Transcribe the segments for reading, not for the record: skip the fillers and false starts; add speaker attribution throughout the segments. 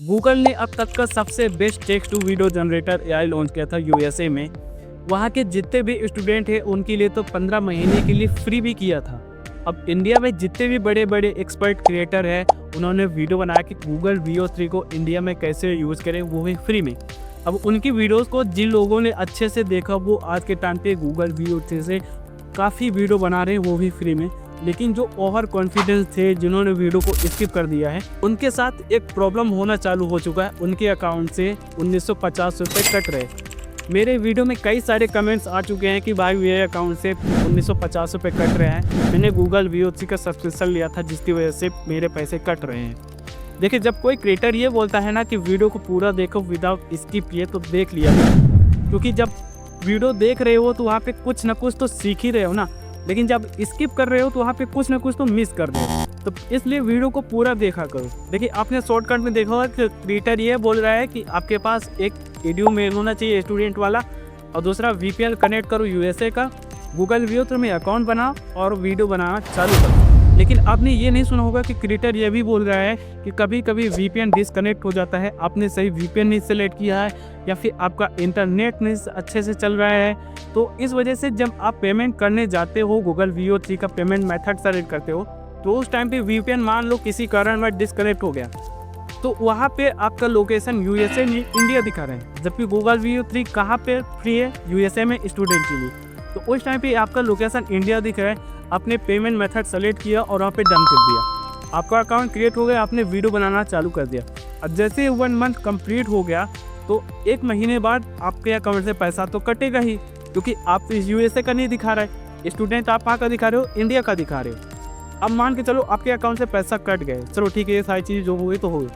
Speaker 1: Google ने अब तक का सबसे best text to video generator AI launch किया था यूएसए में। वहाँ के जितने भी स्टूडेंट हैं उनके लिए तो 15 महीने के लिए फ्री भी किया था। अब इंडिया में जितने भी बड़े बड़े एक्सपर्ट क्रिएटर हैं उन्होंने वीडियो बनाया कि गूगल VO3 को इंडिया में कैसे यूज़ करें, वो भी फ्री में। अब उनकी वीडियोस को जिन लोगों ने अच्छे से देखा वो आज के टाइम पे गूगल VO3 से काफ़ी वीडियो बना रहे हैं, वो भी फ्री में। लेकिन जो ओवर कॉन्फिडेंस थे, जिन्होंने वीडियो को स्किप कर दिया है, उनके साथ एक प्रॉब्लम होना चालू हो चुका है। उनके अकाउंट से 1950 रुपये कट रहे। मेरे वीडियो में कई सारे कमेंट्स आ चुके हैं कि भाई मेरे अकाउंट से 1950 रुपये कट रहे हैं, मैंने गूगल VO3 का सब्सक्रिप्शन लिया था जिसकी वजह से मेरे पैसे कट रहे हैं। देखिए, जब कोई क्रिएटर ये बोलता है ना कि वीडियो को पूरा देखो विदाउट स्किप, ये तो देख लिया, क्योंकि जब वीडियो देख रहे हो तो वहाँ पे कुछ ना कुछ तो सीख ही रहे हो ना। लेकिन जब स्किप कर रहे हो तो वहाँ पे कुछ ना कुछ तो मिस कर रहे हो, तो इसलिए वीडियो को पूरा देखा करो। देखिए, आपने शॉर्टकट में देखा होगा कि क्रिएटर ये बोल रहा है कि आपके पास एक एडू मेल होना चाहिए स्टूडेंट वाला, और दूसरा VPN कनेक्ट करो यूएसए का, गूगल VO3 में अकाउंट बनाओ और वीडियो बनाना चालू करो। लेकिन आपने ये नहीं सुना होगा कि क्रिएटर ये भी बोल रहा है कि कभी कभी VPN डिसकनेक्ट हो जाता है, आपने सही VPN नहीं सेलेक्ट किया है, या फिर आपका इंटरनेट नहीं अच्छे से चल रहा है। तो इस वजह से जब आप पेमेंट करने जाते हो, गूगल VO3 का पेमेंट मेथड सेलेक्ट करते हो, तो उस टाइम पे VPN मान लो किसी कारणवश डिसकनेक्ट हो गया, तो वहाँ पे आपका लोकेशन यूएसए नहीं इंडिया दिखा रहे हैं, जबकि गूगल VO3 कहाँ पे फ्री है, यूएसए में स्टूडेंट के लिए। तो उस टाइम पे आपका लोकेशन इंडिया दिख रहा है, आपने पेमेंट मेथड सेलेक्ट किया और वहाँ पे डन कर दिया, आपका अकाउंट क्रिएट हो गया, आपने वीडियो बनाना चालू कर दिया। अब जैसे 1 मंथ कंप्लीट हो गया तो 1 महीने बाद आपके अकाउंट से पैसा तो कटेगा ही, क्योंकि आप यूएसए का नहीं दिखा रहा है, स्टूडेंट आप कहाँ का दिखा रहे हो, इंडिया का दिखा रहे हो। अब मान के चलो आपके अकाउंट से पैसा कट गए, चलो ठीक है, ये सारी चीज़ जो हुई तो हुई।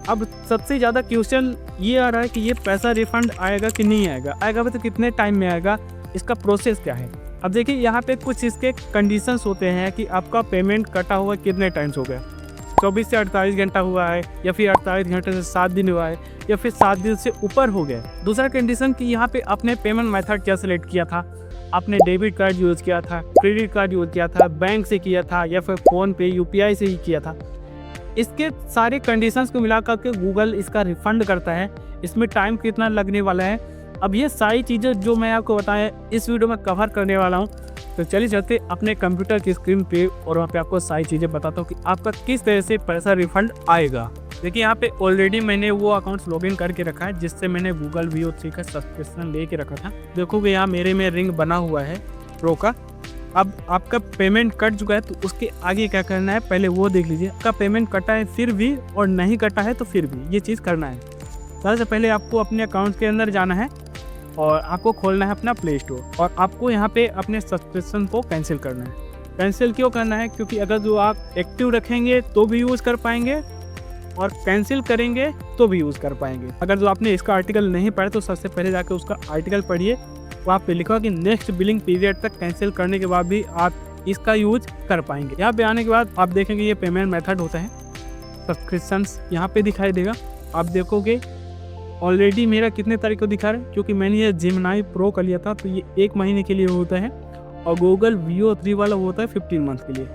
Speaker 1: अब सबसे ज़्यादा क्वेश्चन ये आ रहा है कि ये पैसा रिफंड आएगा कि नहीं आएगा, आएगा तो कितने टाइम में आएगा, इसका प्रोसेस क्या है। अब देखिए, यहाँ पे कुछ इसके कंडीशंस होते हैं कि आपका पेमेंट कटा हुआ कितने टाइम्स हो गया, 24 से 48 घंटा हुआ है, या फिर 48 घंटे से 7 दिन हुआ है, या फिर 7 दिन से ऊपर हो गया। दूसरा कंडीशन कि यहाँ पे आपने पेमेंट मेथड क्या सिलेक्ट किया था, आपने डेबिट कार्ड यूज़ किया था, क्रेडिट कार्ड यूज़ किया था, बैंक से किया था, या फिर फ़ोनपे UPI से ही किया था। इसके सारे कंडीशंस को मिला करके गूगल इसका रिफंड करता है। इसमें टाइम कितना लगने वाला है, अब ये सारी चीज़ें जो मैं आपको बताया इस वीडियो में कवर करने वाला हूँ। तो चलिए चलते अपने कंप्यूटर की स्क्रीन पे और वहाँ पे आपको सारी चीज़ें बताता हूँ कि आपका किस तरह से पैसा रिफंड आएगा। देखिए, यहाँ पे ऑलरेडी मैंने वो अकाउंट लॉगिन करके रखा है जिससे मैंने गूगल VO3 का सब्सक्रिप्शन लेके रखा था। देखोगे यहाँ मेरे में रिंग बना हुआ है प्रो का। अब आपका पेमेंट कट चुका है तो उसके आगे क्या करना है पहले वो देख लीजिए। आपका पेमेंट कटा है फिर भी और नहीं कटा है तो फिर भी, ये चीज़ करना है। सबसे पहले आपको अपने अकाउंट के अंदर जाना है और आपको खोलना है अपना प्ले स्टोर, और आपको यहाँ पे अपने सब्सक्रिप्शन को कैंसिल करना है। कैंसिल क्यों करना है, क्योंकि अगर जो आप एक्टिव रखेंगे तो भी यूज़ कर पाएंगे और कैंसिल करेंगे तो भी यूज़ कर पाएंगे। अगर जो आपने इसका आर्टिकल नहीं पढ़ा तो सबसे पहले जाकर उसका आर्टिकल पढ़िए, वहाँ पे लिखा कि नेक्स्ट बिलिंग पीरियड तक कैंसिल करने के बाद भी आप इसका यूज कर पाएंगे। यहाँ पे आने के बाद आप देखेंगे ये पेमेंट मेथड होता है, सब्सक्रिप्शंस यहाँ पे दिखाई देगा। आप देखोगे ऑलरेडी मेरा कितने तारीख को दिखा रहा है, क्योंकि मैंने ये जेमिनी प्रो का लिया था तो ये 1 महीने के लिए होता है, और गूगल VO3 वाला होता है 15 मंथ के लिए।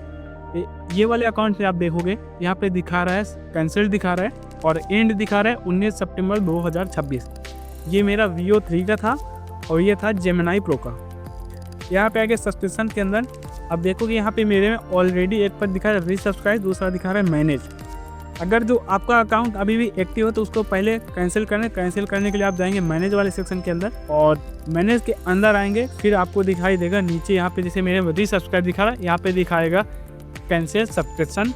Speaker 1: ये वाले अकाउंट से आप देखोगे यहाँ पे दिखा रहा है कैंसिल दिखा रहा है और एंड दिखा रहा है 19 सितंबर 2026। ये मेरा VO3 का था और ये था जेमिनी प्रो का। यहाँ पे आगे सब्सक्रिप्शन के अंदर अब देखोगे यहाँ पे मेरे में ऑलरेडी एक पर दिखा रहा है रीसब्सक्राइब, दूसरा दिखा रहा है मैनेज। अगर जो आपका अकाउंट अभी भी एक्टिव हो तो उसको पहले कैंसिल करने के लिए आप जाएंगे मैनेज वाले सेक्शन के अंदर, और मैनेज के अंदर आएंगे फिर आपको दिखाई देगा नीचे यहाँ पे जैसे मेरे रीसब्सक्राइब दिखा रहा है, यहाँ पे दिखाएगा कैंसिल सब्सक्रिप्शन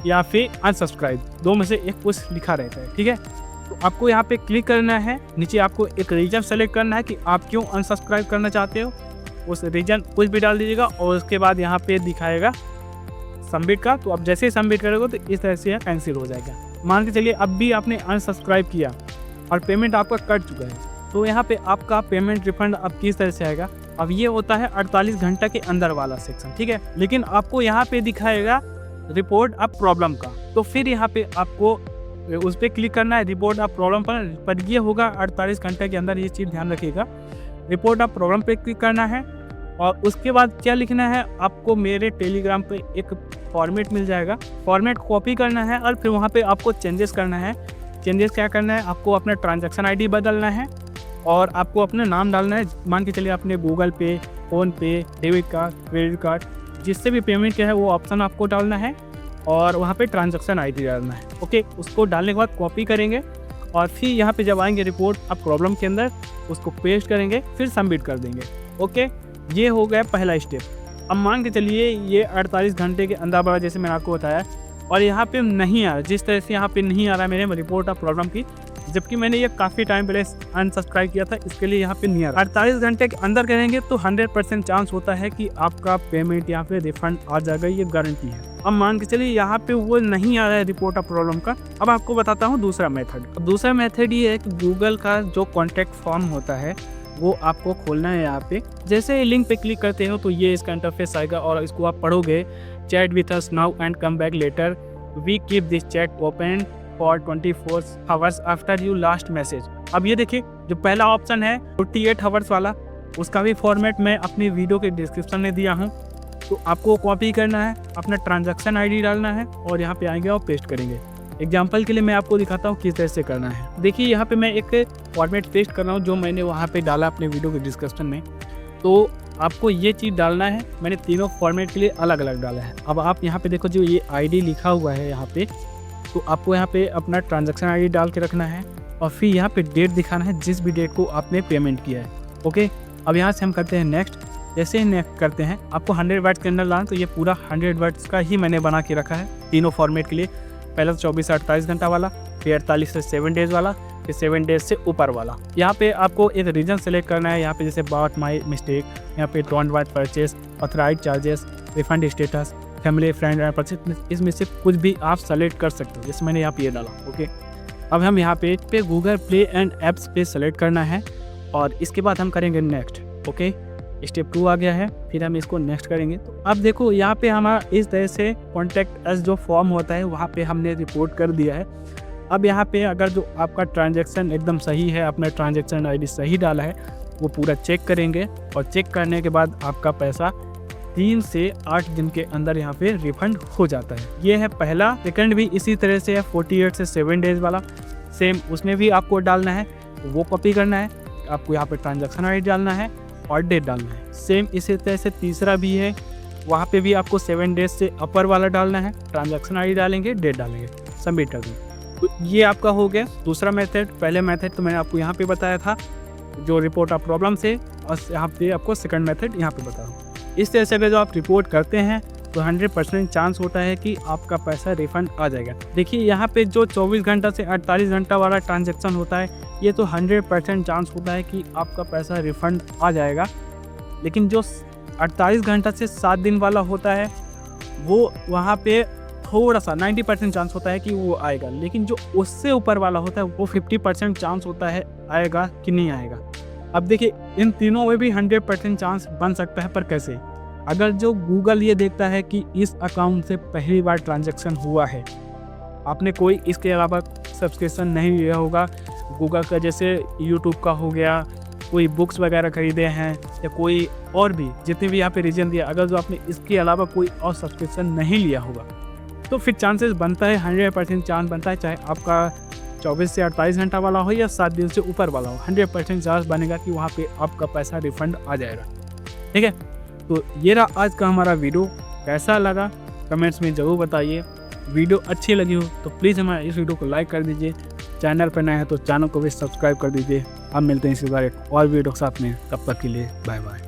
Speaker 1: या फिर अनसब्सक्राइब, 2 में से एक कुछ लिखा रहता है। ठीक है, तो आपको यहाँ पे क्लिक करना है, नीचे आपको एक रीजन सेलेक्ट करना है कि आप क्यों अनसब्सक्राइब करना चाहते हो, उस रीजन कुछ भी डाल दीजिएगा, और उसके बाद यहाँ पे दिखाएगा सबमिट का। तो आप जैसे ही सबमिट करोगे तो इस तरह से कैंसिल हो जाएगा। मान के चलिए अब भी आपने अनसब्सक्राइब किया और पेमेंट आपका कट चुका है, तो यहाँ पे आपका पेमेंट रिफंड अब किस तरह से आएगा। अब ये होता है 48 घंटा के अंदर वाला सेक्शन, ठीक है, लेकिन आपको यहाँ पे दिखाएगा रिपोर्ट अ प्रॉब्लम का, तो फिर यहाँ पे आपको उस पर क्लिक करना है रिपोर्ट अ प्रॉब्लम पर ये होगा 48 घंटे के अंदर, ये चीज़ ध्यान रखिएगा। रिपोर्ट अ प्रॉब्लम पे क्लिक करना है और उसके बाद क्या लिखना है, आपको मेरे टेलीग्राम पे एक फॉर्मेट मिल जाएगा, फॉर्मेट कॉपी करना है और फिर वहाँ पे आपको चेंजेस करना है चेंजेस क्या करना है, आपको अपना ट्रांजैक्शन आईडी बदलना है और आपको अपना नाम डालना है। मान के चलिए आपने गूगल पे, PhonePe, debit card, credit card, जिससे भी पेमेंट किया है वो ऑप्शन आपको डालना है और वहाँ पे ट्रांजैक्शन आईडी डालना है। ओके, उसको डालने के बाद कॉपी करेंगे और फिर यहाँ पे जब आएंगे रिपोर्ट आप प्रॉब्लम के अंदर उसको पेस्ट करेंगे, फिर सबमिट कर देंगे। ओके, ये हो गया पहला स्टेप। अब मान के चलिए ये 48 घंटे के अंदर बड़ा, जैसे मैंने आपको बताया, और यहाँ पे नहीं आ रहा, जिस तरह से यहाँ पे नहीं आ रहा मेरे रिपोर्ट ऑफ प्रॉब्लम की, जबकि मैंने ये काफ़ी टाइम पहले अनसब्सक्राइब किया था, इसके लिए यहाँ पे नहीं आ रहा। 48 घंटे के अंदर करेंगे तो 100% चांस होता है कि आपका पेमेंट यहाँ पे रिफंड आ जाएगा, ये गारंटी है। अब मान के चलिए यहाँ पे वो नहीं आ रहा है रिपोर्ट ऑफ प्रॉब्लम का। अब आपको बताता हूँ दूसरा मेथड। दूसरा मेथड ये है कि गूगल का जो कॉन्टैक्ट फॉर्म होता है वो आपको खोलना है। यहाँ पे जैसे लिंक पे क्लिक करते हो तो ये इसका इंटरफेस आएगा और इसको आप पढ़ोगे। Chat with us now and come back later, we keep this chat open for 24 hours after you last message. अब ये देखिए जो पहला ऑप्शन है 48 आवर्स वाला, उसका भी फॉर्मेट मैं अपनी वीडियो के डिस्क्रिप्शन में दिया हूँ। तो आपको कॉपी करना है, अपना ट्रांजैक्शन आईडी डालना है और यहाँ पे आएंगे और पेस्ट करेंगे। एग्जाम्पल के लिए मैं आपको दिखाता हूँ किस तरह से करना है। देखिए यहाँ पे मैं एक फॉर्मेट पेस्ट कर रहा हूँ जो मैंने वहाँ पे डाला अपने वीडियो के डिस्क्रिप्शन में। तो आपको ये चीज़ डालना है, मैंने तीनों फॉर्मेट के लिए अलग अलग डाला है। अब आप यहाँ पे देखो जो ये आईडी लिखा हुआ है यहाँ पे, तो आपको यहाँ पे अपना ट्रांजैक्शन आईडी डाल के रखना है और फिर यहाँ पे डेट दिखाना है, जिस भी डेट को आपने पेमेंट किया है। ओके, अब यहाँ से हम करते हैं नेक्स्ट। जैसे ही नेक्स्ट करते हैं आपको 100 वर्ड्स के अंदर लाना, तो ये पूरा 100 वर्ड्स का ही मैंने बना के रखा है तीनों फॉर्मेट के लिए। पहला 24 से 48 घंटा वाला, फिर 48 से 7 डेज़ वाला, फिर 7 डेज़ से ऊपर वाला। यहाँ पे आपको एक रीजन सेलेक्ट करना है। यहाँ पे जैसे अबाउट माई मिस्टेक, यहाँ पे don't want purchase, authorised charges, refund status, family friend and purchase, इसमें से कुछ भी आप सेलेक्ट कर सकते हो। जैसे मैंने यहाँ पे ये डाला। ओके, अब हम यहाँ पे गूगल प्ले एंड एप्स पे सेलेक्ट करना है और इसके बाद हम करेंगे नेक्स्ट। ओके, स्टेप 2 आ गया है, फिर हम इसको नेक्स्ट करेंगे। तो अब देखो यहाँ पे हमारा इस तरह से कॉन्टैक्ट अस जो फॉर्म होता है वहाँ पे हमने रिपोर्ट कर दिया है। अब यहाँ पे अगर जो आपका ट्रांजैक्शन एकदम सही है, अपना ट्रांजैक्शन आईडी सही डाला है, वो पूरा चेक करेंगे और चेक करने के बाद आपका पैसा 3 से 8 दिन के अंदर यहाँ पे रिफंड हो जाता है। ये है पहला। सेकंड भी इसी तरह से है, 48 से 7 डेज़ वाला, सेम उसमें भी आपको डालना है, वो कॉपी करना है, आपको यहाँ पे ट्रांजैक्शन आईडी डालना है और डेट डालना है। सेम इसी तरह से तीसरा भी है, वहाँ पे भी आपको 7 डेज से अपर वाला डालना है, ट्रांजैक्शन आईडी डालेंगे, डेट डालेंगे, सबमिट कर देंगे। तो ये आपका हो गया दूसरा मेथड। पहले मेथड तो मैंने आपको यहाँ पे बताया था जो रिपोर्ट ऑफ प्रॉब्लम से, और यहाँ पे आपको सेकंड मेथड यहाँ पे बता रहा हूँ। इस तरह से अगर जो आप रिपोर्ट करते हैं तो 100% चांस होता है कि आपका पैसा रिफंड आ जाएगा। देखिए यहाँ पे जो 24 घंटा से 48 घंटा वाला ट्रांजैक्शन होता है, ये तो 100% चांस होता है कि आपका पैसा रिफंड आ जाएगा। लेकिन जो 48 घंटा से 7 दिन वाला होता है वो वहाँ पे थोड़ा सा 90% चांस होता है कि वो आएगा। लेकिन जो उससे ऊपर वाला होता है वो 50% चांस होता है आएगा कि नहीं आएगा। अब देखिए इन तीनों में भी 100% चांस बन सकता है, पर कैसे? अगर जो गूगल ये देखता है कि इस अकाउंट से पहली बार ट्रांजैक्शन हुआ है, आपने कोई इसके अलावा सब्सक्रिप्शन नहीं लिया होगा गूगल का, जैसे यूट्यूब का हो गया, कोई बुक्स वगैरह खरीदे हैं या कोई और भी जितने भी यहाँ पे रीजन दिया, अगर जो आपने इसके अलावा कोई और सब्सक्रिप्शन नहीं लिया होगा तो फिर चांसेस बनता है, 100% चांस बनता है, चाहे आपका 24 से 48 घंटा वाला हो या 7 दिन से ऊपर वाला हो, 100% चांस बनेगा कि वहाँ पे आपका पैसा रिफंड आ जाएगा। ठीक है, तो ये रहा आज का हमारा वीडियो। कैसा लगा कमेंट्स में ज़रूर बताइए। वीडियो अच्छी लगी हो तो प्लीज़ हमारे इस वीडियो को लाइक कर दीजिए। चैनल पर नए हैं तो चैनल को भी सब्सक्राइब कर दीजिए। अब मिलते हैं इसी बार एक और वीडियो के साथ में, तब तक के लिए बाय बाय।